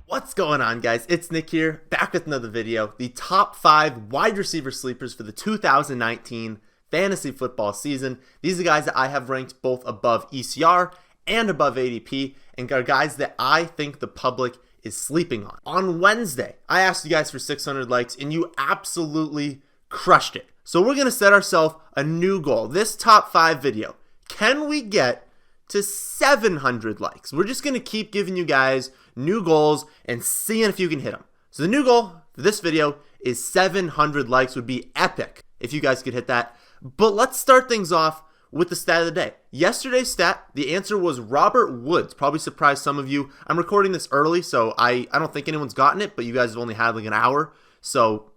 What's going on, guys? It's Nick here, back with another video. The top 5 wide receiver sleepers for the 2019 fantasy football season. These are guys that I have ranked both above ECR and above ADP, and are guys that I think the public is sleeping on. On Wednesday, I asked you guys for 600 likes, and you absolutely crushed it. So we're going to set ourselves a new goal. This top 5 video, can we get to 700 likes? We're just going to keep giving you guys new goals and seeing if you can hit them. So the new goal for this video is 700 likes. Would be epic if you guys could hit that. But let's start things off with the stat of the day. Yesterday's stat, the answer was Robert Woods. Probably surprised some of you. I'm recording this early, so I don't think anyone's gotten it, but you guys have only had like an hour, so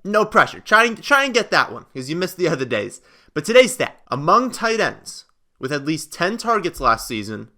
no pressure. Try and get that one because you missed the other days. But today's stat, among tight ends with at least 10 targets last season,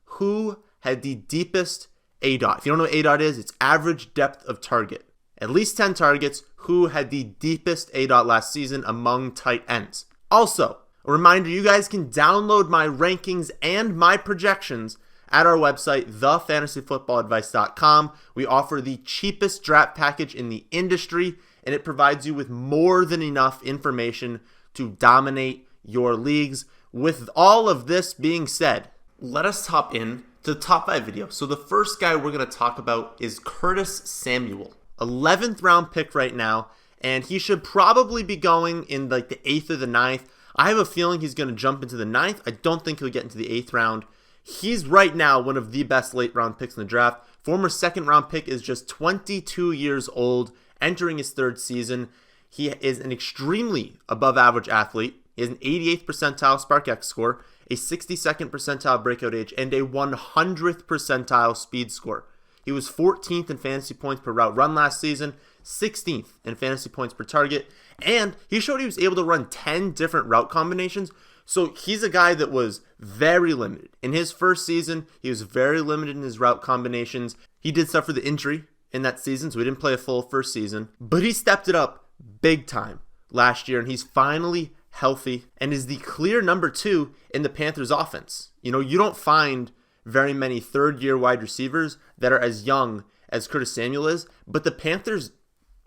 who had the deepest ADOT? If you don't know what ADOT is, it's average depth of target. At least 10 targets, who had the deepest ADOT last season among tight ends? Also, a reminder, you guys can download my rankings and my projections at our website, thefantasyfootballadvice.com. We offer the cheapest draft package in the industry, and it provides you with more than enough information to dominate your leagues. With all of this being said, let us hop in to the top 5 video. So the first guy we're going to talk about is Curtis Samuel. 11th round pick right now, and he should probably be going in like the 8th or the 9th. I have a feeling he's going to jump into the 9th. I don't think he'll get into the 8th round. He's right now one of the best late round picks in the draft. Former 2nd round pick, is just 22 years old, entering his 3rd season. He is an extremely above average athlete. He has an 88th percentile SparkX score, a 62nd percentile breakout age, and a 100th percentile speed score. He was 14th in fantasy points per route run last season, 16th in fantasy points per target, and he showed he was able to run 10 different route combinations. So he's a guy that was very limited. In his first season, he was very limited in his route combinations. He did suffer the injury in that season, so he didn't play a full first season, but he stepped it up big time last year, and he's finally healthy and is the clear number 2 in the Panthers offense. You know, you don't find very many third-year wide receivers that are as young as Curtis Samuel is, but the Panthers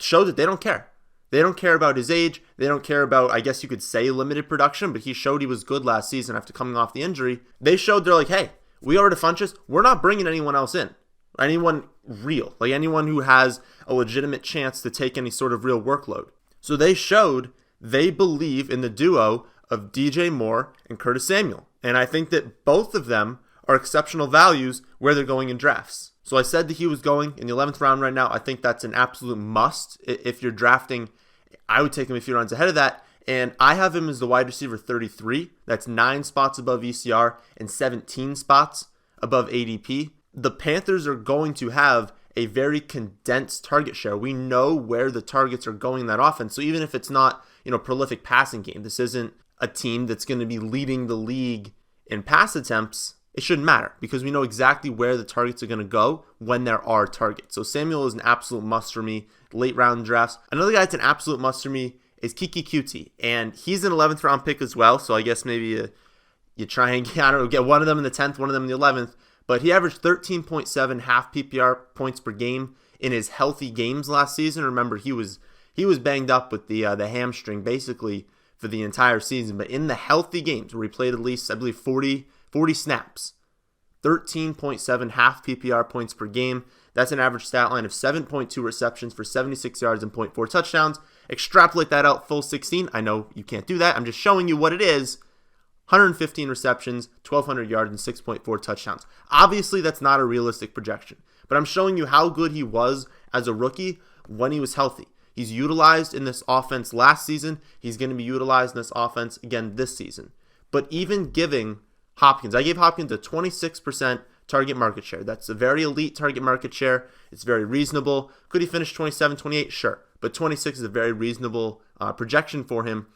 show that they don't care. They don't care about his age. They don't care about, I guess you could say, limited production, but he showed he was good last season after coming off the injury. They showed they're like, hey, we are Funchess. We're not bringing anyone else in. Anyone real. Like anyone who has a legitimate chance to take any sort of real workload. So they showed they believe in the duo of DJ Moore and Curtis Samuel. And I think that both of them are exceptional values where they're going in drafts. So I said that he was going in the 11th round right now. I think that's an absolute must. If you're drafting, I would take him a few rounds ahead of that. And I have him as the wide receiver 33. That's 9 spots above ECR and 17 spots above ADP. The Panthers are going to have a very condensed target share. We know where the targets are going in that offense. So even if it's not, prolific passing game, this isn't a team that's going to be leading the league in pass attempts. It shouldn't matter because we know exactly where the targets are going to go when there are targets. So Samuel is an absolute must for me. Late round drafts. Another guy that's an absolute must for me is Keke Coutee, and he's an 11th round pick as well. So I guess maybe you try and get one of them in the 10th, one of them in the 11th. But he averaged 13.7 half PPR points per game in his healthy games last season. Remember, he was banged up with the hamstring basically for the entire season. But in the healthy games where he played at least, I believe, 40 snaps, 13.7 half PPR points per game. That's an average stat line of 7.2 receptions for 76 yards and 0.4 touchdowns. Extrapolate that out full 16. I know you can't do that. I'm just showing you what it is. 115 receptions, 1,200 yards, and 6.4 touchdowns. Obviously, that's not a realistic projection, but I'm showing you how good he was as a rookie when he was healthy. He's utilized in this offense last season. He's going to be utilized in this offense again this season. But even giving Hopkins, I gave Hopkins a 26% target market share. That's a very elite target market share. It's very reasonable. Could he finish 27, 28? Sure. But 26 is a very reasonable projection for him.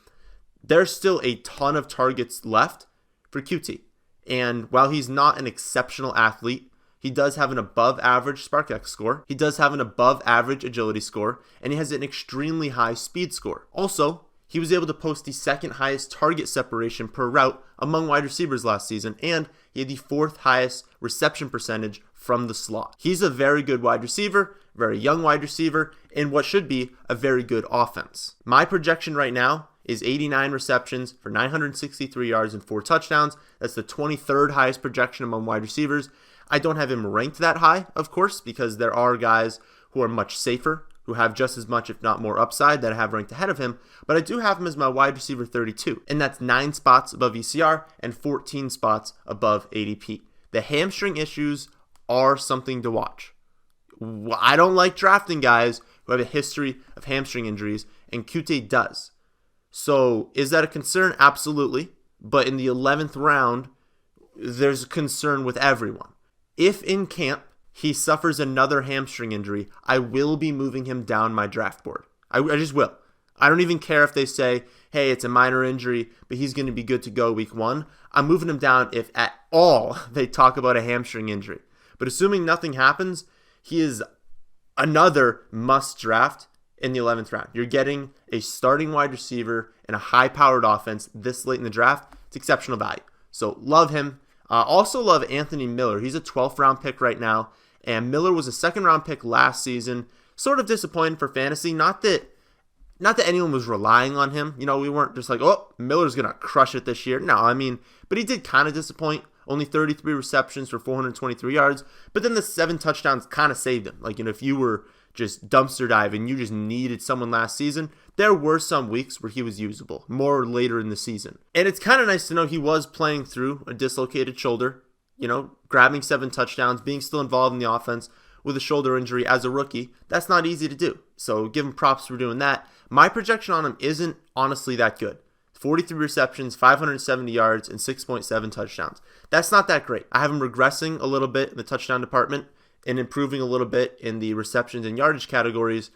There's still a ton of targets left for Coutee. And while he's not an exceptional athlete, he does have an above average SparkX score. He does have an above average agility score. And he has an extremely high speed score. Also, he was able to post the second highest target separation per route among wide receivers last season, and he had the fourth highest reception percentage from the slot. He's a very good wide receiver, very young wide receiver, in what should be a very good offense. My projection right now is 89 receptions for 963 yards and 4 touchdowns. That's the 23rd highest projection among wide receivers. I don't have him ranked that high, of course, because there are guys who are much safer, who have just as much, if not more, upside that I have ranked ahead of him, but I do have him as my wide receiver 32, and that's 9 spots above ECR and 14 spots above ADP. The hamstring issues are something to watch. I don't like drafting guys who have a history of hamstring injuries, and Coutee does. So is that a concern? Absolutely, but in the 11th round, there's a concern with everyone. If in camp he suffers another hamstring injury, I will be moving him down my draft board. I just will. I don't even care if they say, hey, it's a minor injury, but he's going to be good to go week 1. I'm moving him down if at all they talk about a hamstring injury. But assuming nothing happens, he is another must draft in the 11th round. You're getting a starting wide receiver in a high-powered offense this late in the draft. It's exceptional value. So love him. Also love Anthony Miller. He's a 12th round pick right now, and Miller was a 2nd round pick last season. Sort of disappointing for fantasy. Not that anyone was relying on him. You know, we weren't just like, oh, Miller's going to crush it this year. No, I mean, but he did kind of disappoint. Only 33 receptions for 423 yards. But then the 7 touchdowns kind of saved him. Like, you know, if you were just dumpster diving, you just needed someone last season, there were some weeks where he was usable, more later in the season. And it's kind of nice to know he was playing through a dislocated shoulder, you know, grabbing 7 touchdowns, being still involved in the offense with a shoulder injury as a rookie. That's not easy to do. So give him props for doing that. My projection on him isn't honestly that good. 43 receptions, 570 yards, and 6.7 touchdowns. That's not that great. I have him regressing a little bit in the touchdown department and improving a little bit in the receptions and yardage categories.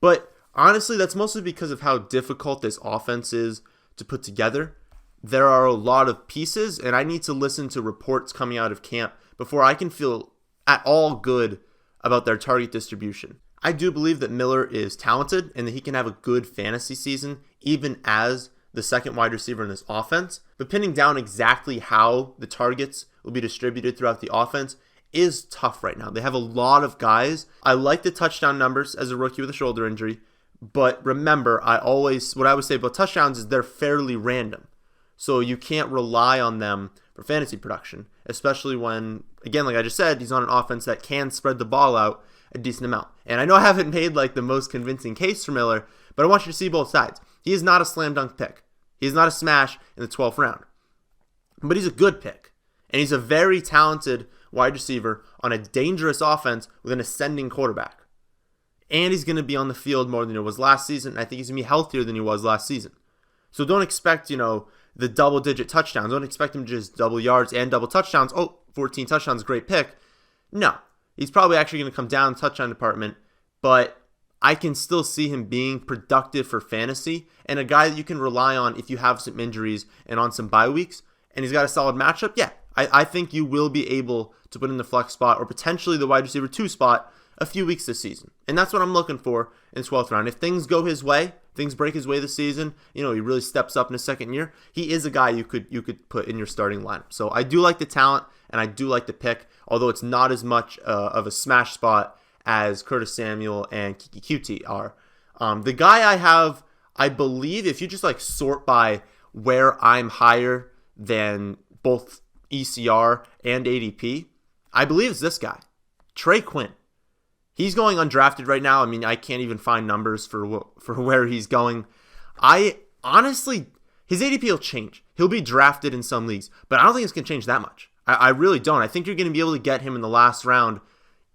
But honestly, that's mostly because of how difficult this offense is to put together. There are a lot of pieces, and I need to listen to reports coming out of camp before I can feel at all good about their target distribution. I do believe that Miller is talented and that he can have a good fantasy season, even as the second wide receiver in this offense. But pinning down exactly how the targets will be distributed throughout the offense is tough right now. They have a lot of guys. I like the touchdown numbers as a rookie with a shoulder injury, but remember, what I would say about touchdowns is they're fairly random. So you can't rely on them for fantasy production, especially when, again, like I just said, he's on an offense that can spread the ball out a decent amount. And I know I haven't made like the most convincing case for Miller, but I want you to see both sides. He is not a slam dunk pick. He is not a smash in the 12th round. But he's a good pick. And he's a very talented wide receiver on a dangerous offense with an ascending quarterback. And he's going to be on the field more than he was last season. And I think he's going to be healthier than he was last season. So don't expect, the double-digit touchdowns. Don't expect him to just double yards and double touchdowns. 14 touchdowns, great pick. No. He's probably actually going to come down the touchdown department. But I can still see him being productive for fantasy and a guy that you can rely on if you have some injuries and on some bye weeks. And he's got a solid matchup. Yeah, I think you will be able to put in the flex spot or potentially the wide receiver 2 spot a few weeks this season. And that's what I'm looking for in the 12th round. If things go his way, things break his way this season, he really steps up in his second year, he is a guy you could put in your starting lineup. So I do like the talent and I do like the pick, although it's not as much of a smash spot as Curtis Samuel and Keke Coutee are. The guy I have, I believe, if you just sort by where I'm higher than both ECR and ADP, I believe it's this guy, Trey Quinn. He's going undrafted right now. I mean, I can't even find numbers for where he's going. I honestly, his ADP will change. He'll be drafted in some leagues, but I don't think it's going to change that much. I really don't. I think you're going to be able to get him in the last round,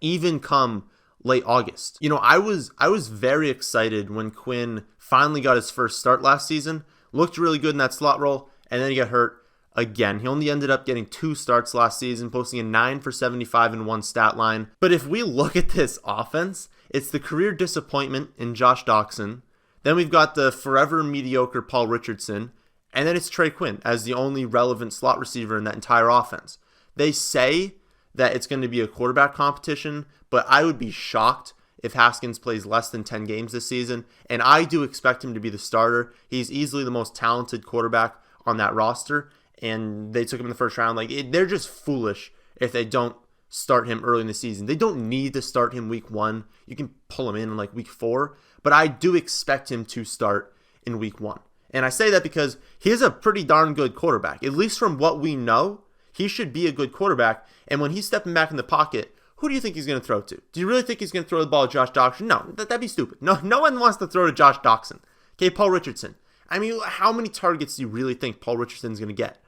even come late August. I was very excited when Quinn finally got his first start last season. Looked really good in that slot role, and then he got hurt again. He only ended up getting 2 starts last season, posting a 9 for 75 in 1 stat line. But if we look at this offense, it's the career disappointment in Josh Doxson. Then we've got the forever mediocre Paul Richardson. And then it's Trey Quinn as the only relevant slot receiver in that entire offense. They say that it's going to be a quarterback competition, but I would be shocked if Haskins plays less than 10 games this season, and I do expect him to be the starter. He's easily the most talented quarterback on that roster, and they took him in the first round. They're just foolish if they don't start him early in the season. They don't need to start him week 1. You can pull him in week 4, but I do expect him to start in week 1. And I say that because he is a pretty darn good quarterback. At least from what we know, he should be a good quarterback. And when he's stepping back in the pocket, who do you think he's going to throw to? Do you really think he's going to throw the ball to Josh Doxson? No, that'd be stupid. No one wants to throw to Josh Doxson. Okay, Paul Richardson. I mean, how many targets do you really think Paul Richardson's going to get?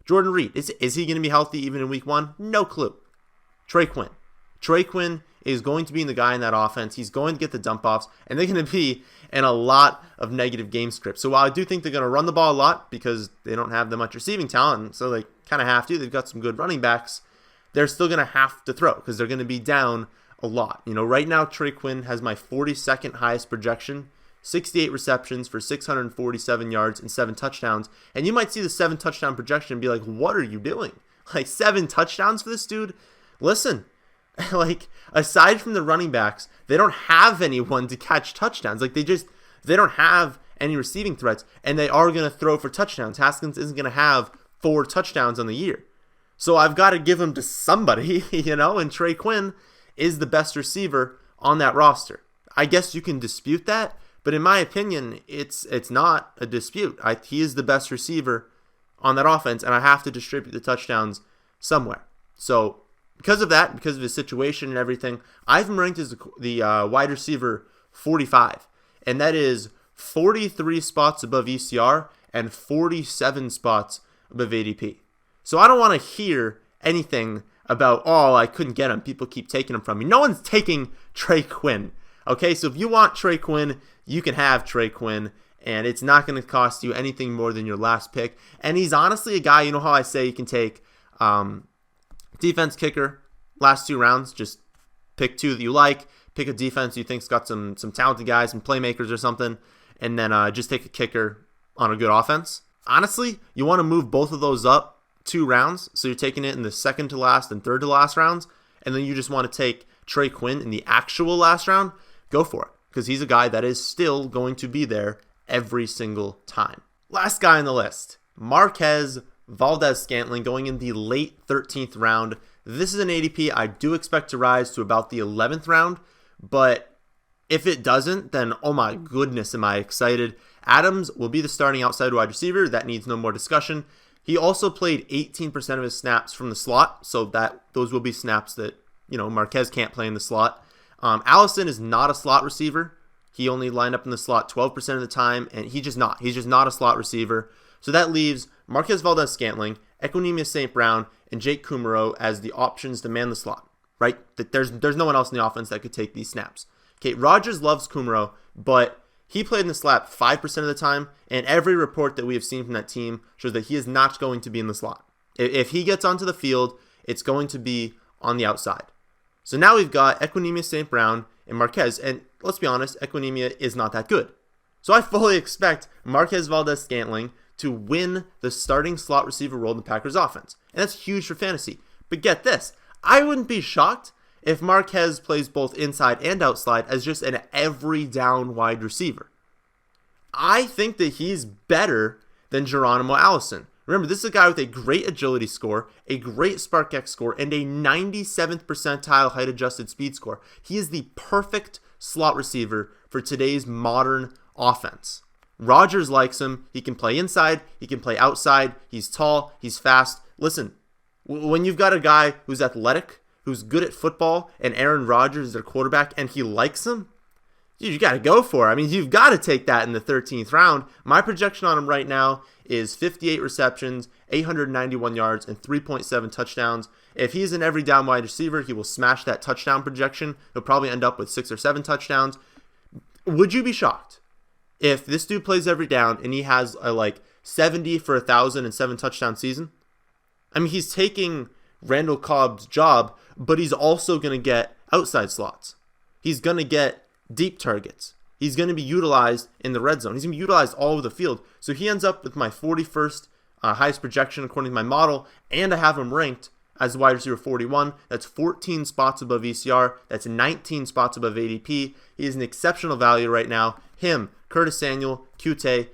Jordan Reed, is he going to be healthy even in week 1? No clue. Trey Quinn. Trey Quinn is going to be the guy in that offense. He's going to get the dump offs, and they're going to be in a lot of negative game scripts. So while I do think they're going to run the ball a lot because they don't have that much receiving talent, so they kind of have to. They've got some good running backs. They're still going to have to throw because they're going to be down a lot. Right now, Trey Quinn has my 42nd highest projection, 68 receptions for 647 yards and 7 touchdowns. And you might see the 7 touchdown projection and be like, what are you doing? 7 touchdowns for this dude? Listen, aside from the running backs, they don't have anyone to catch touchdowns. They don't have any receiving threats, and they are going to throw for touchdowns. Haskins isn't going to have 4 touchdowns on the year. So I've got to give him to somebody, and Trey Quinn is the best receiver on that roster. I guess you can dispute that, but in my opinion, it's not a dispute. He is the best receiver on that offense, and I have to distribute the touchdowns somewhere. So because of that, because of his situation and everything, I have him ranked as the wide receiver 45, and that is 43 spots above ECR and 47 spots above ADP. So I don't want to hear anything about, I couldn't get him. People keep taking him from me. No one's taking Trey Quinn. Okay, so if you want Trey Quinn, you can have Trey Quinn, and it's not going to cost you anything more than your last pick. And he's honestly a guy, you know how I say you can take defense kicker last 2 rounds, just pick 2 that you like, pick a defense you think's got some talented guys, some playmakers or something, and then just take a kicker on a good offense. Honestly, you want to move both of those up 2 rounds, so you're taking it in the second to last and third to last rounds, and then you just want to take Trey Quinn in the actual last round, go for it, because he's a guy that is still going to be there every single time. Last guy on the list, Marquez-Valdes Scantling, going in the late 13th round. This is an ADP I do expect to rise to about the 11th round, but if it doesn't, then oh my goodness, am I excited. Adams will be the starting outside wide receiver. That needs no more discussion. He also played 18% of his snaps from the slot, so those will be snaps that Marquez can't play in the slot. Allison is not a slot receiver. He only lined up in the slot 12% of the time, and he's just not a slot receiver. So that leaves Marquez-Valdes Scantling, Equanimeous St. Brown, and Jake Kumerow as the options to man the slot, right? There's no one else in the offense that could take these snaps. Okay, Rodgers loves Kumerow, but he played in the slot 5% of the time, and every report that we have seen from that team shows that he is not going to be in the slot. If he gets onto the field, it's going to be on the outside. So now we've got Equanimeous St. Brown and Marquez, and let's be honest, Equanimeous is not that good. So I fully expect Marquez-Valdes Scantling to win the starting slot receiver role in the Packers offense. And that's huge for fantasy. But get this, I wouldn't be shocked if Marquez plays both inside and outside as just an every down wide receiver. I think that he's better than Geronimo Allison. Remember, this is a guy with a great agility score, a great SparkX score, and a 97th percentile height-adjusted speed score. He is the perfect slot receiver for today's modern offense. Rodgers likes him. He can play inside. He can play outside. He's tall. He's fast. Listen, when you've got a guy who's athletic, who's good at football, and Aaron Rodgers is their quarterback, and he likes him, you got to go for it. I mean, you've got to take that in the 13th round. My projection on him right now is 58 receptions, 891 yards, and 3.7 touchdowns. If he's an every down wide receiver, he will smash that touchdown projection. He'll probably end up with 6 or 7 touchdowns. Would you be shocked if this dude plays every down and he has a 70 for 1,000 and 7 touchdown season? I mean, he's taking Randall Cobb's job, but he's also going to get outside slots. He's going to get deep targets. He's going to be utilized in the red zone. He's going to be utilized all over the field. So he ends up with my 41st highest projection according to my model, and I have him ranked as wide receiver 41. That's 14 spots above ECR. That's 19 spots above ADP. He is an exceptional value right now. Him, Curtis Samuel, Coutee,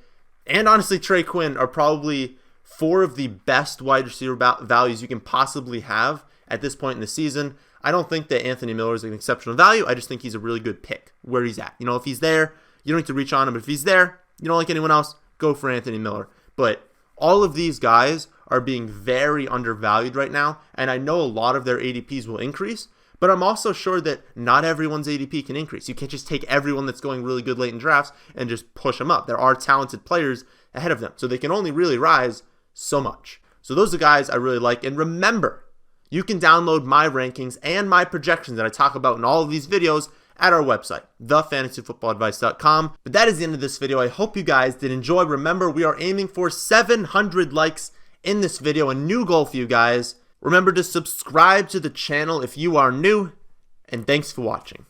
and honestly Trey Quinn are probably 4 of the best wide receiver values you can possibly have at this point in the season. I don't think that Anthony Miller is an exceptional value. I just think he's a really good pick where he's at. If he's there, you don't need to reach on him. But if he's there, you don't like anyone else, go for Anthony Miller. But all of these guys are being very undervalued right now, and I know a lot of their ADPs will increase, but I'm also sure that not everyone's ADP can increase. You can't just take everyone that's going really good late in drafts and just push them up. There are talented players ahead of them, so they can only really rise so much. So those are the guys I really like. And remember, you can download my rankings and my projections that I talk about in all of these videos at our website, thefantasyfootballadvice.com. But that is the end of this video. I hope you guys did enjoy. Remember, we are aiming for 700 likes in this video, a new goal for you guys. Remember to subscribe to the channel if you are new, and thanks for watching.